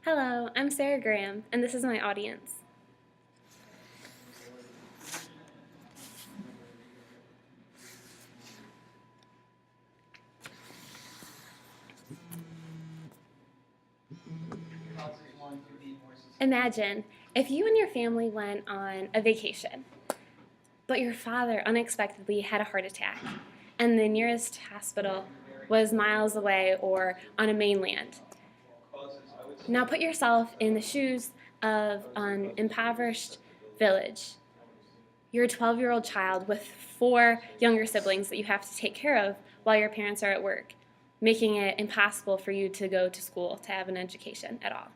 Hello, I'm Sarah Graham, and this is my audience. Imagine if you and your family went on a vacation, but your father unexpectedly had a heart attack, and the nearest hospital was miles away or on a mainland. Now put yourself in the shoes of an impoverished village. You're a 12-year-old child with 4 younger siblings that you have to take care of while your parents are at work, making it impossible for you to go to school to have an education at all.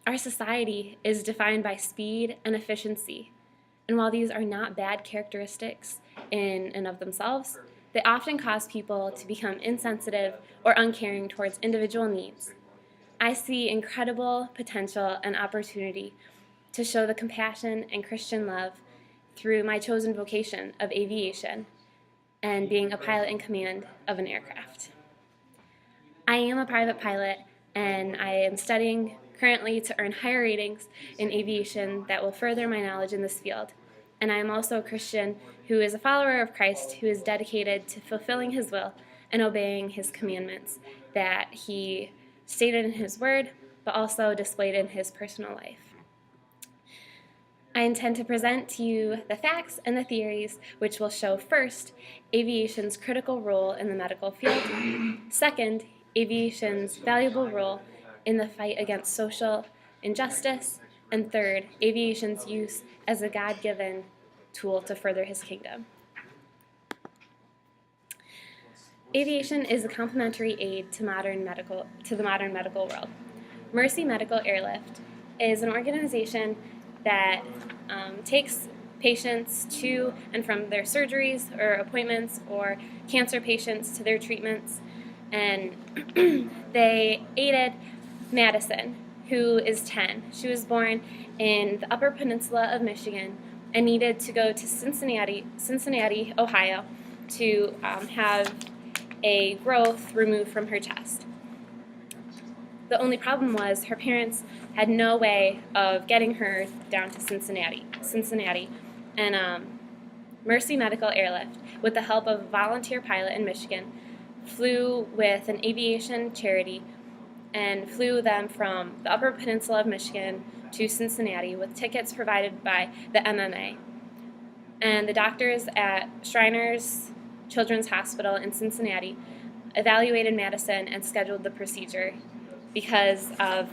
Our society is defined by speed and efficiency, and while these are not bad characteristics in and of themselves, they often cause people to become insensitive or uncaring towards individual needs. I see incredible potential and opportunity to show the compassion and Christian love through my chosen vocation of aviation and being a pilot in command of an aircraft. I am a private pilot, and I am studying currently to earn higher ratings in aviation that will further my knowledge in this field. And I am also a Christian who is a follower of Christ, who is dedicated to fulfilling his will and obeying his commandments that he stated in his word, but also displayed in his personal life. I intend to present to you the facts and the theories which will show, first, aviation's critical role in the medical field, second, aviation's valuable role in the fight against social injustice, and third, aviation's use as a God-given tool to further his kingdom. Aviation is a complementary aid to the modern medical world. Mercy Medical Airlift is an organization that takes patients to and from their surgeries or appointments, or cancer patients to their treatments. And they aided Madison, who is 10. She was born in the Upper Peninsula of Michigan and needed to go to Cincinnati, Ohio, to have a growth removed from her chest. The only problem was her parents had no way of getting her down to Cincinnati. And Mercy Medical Airlift, with the help of a volunteer pilot in Michigan, flew with an aviation charity and flew them from the Upper Peninsula of Michigan to Cincinnati with tickets provided by the MMA. And the doctors at Shriners Children's Hospital in Cincinnati evaluated Madison and scheduled the procedure because of,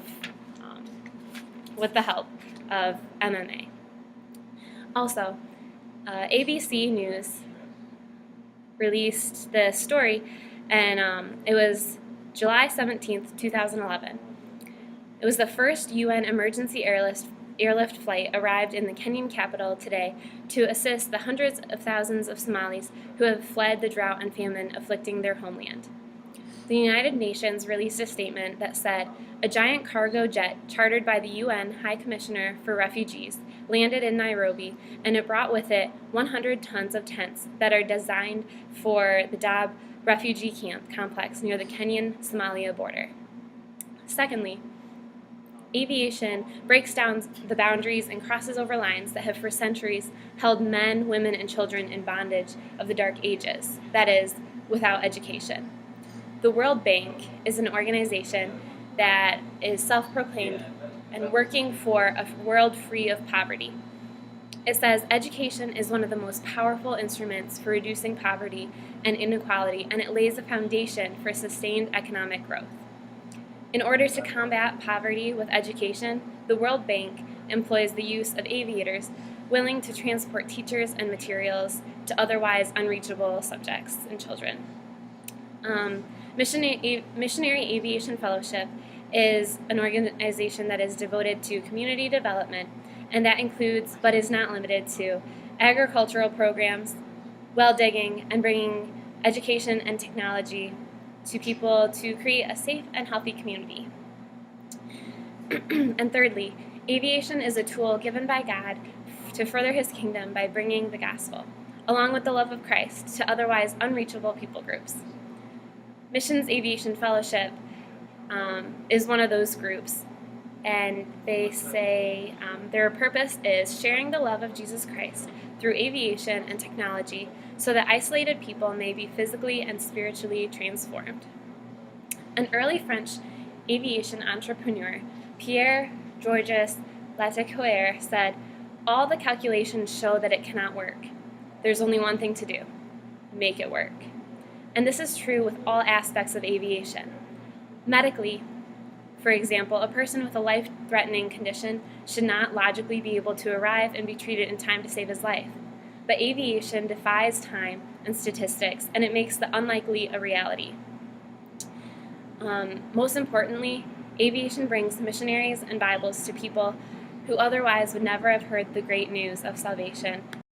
with the help of MMA. Also, ABC News released this story, and it was July 17th, 2011. It was the first UN emergency airlift flight arrived in the Kenyan capital today to assist the hundreds of thousands of Somalis who have fled the drought and famine afflicting their homeland. The United Nations released a statement that said a giant cargo jet chartered by the UN High Commissioner for Refugees landed in Nairobi, and it brought with it 100 tons of tents that are designed for the Dadaab refugee camp complex near the Kenyan-Somalia border. Secondly, aviation breaks down the boundaries and crosses over lines that have for centuries held men, women, and children in bondage of the Dark Ages, that is, without education. The World Bank is an organization that is self-proclaimed and working for a world free of poverty. It says education is one of the most powerful instruments for reducing poverty and inequality, and it lays a foundation for sustained economic growth. In order to combat poverty with education, the World Bank employs the use of aviators willing to transport teachers and materials to otherwise unreachable subjects and children. Missionary Aviation Fellowship is an organization that is devoted to community development, and that includes, but is not limited to, agricultural programs, well digging, and bringing education and technology to people to create a safe and healthy community. And thirdly, aviation is a tool given by God to further his kingdom by bringing the gospel, along with the love of Christ, to otherwise unreachable people groups. Missions Aviation Fellowship is one of those groups. And they say their purpose is sharing the love of Jesus Christ through aviation and technology so that isolated people may be physically and spiritually transformed. An early French aviation entrepreneur, Pierre Georges Latécoère, said, "All the calculations show that it cannot work. There's only one thing to do: make it work." And this is true with all aspects of aviation. Medically, for example, a person with a life-threatening condition should not logically be able to arrive and be treated in time to save his life. But aviation defies time and statistics, and it makes the unlikely a reality. Most importantly, aviation brings missionaries and Bibles to people who otherwise would never have heard the great news of salvation.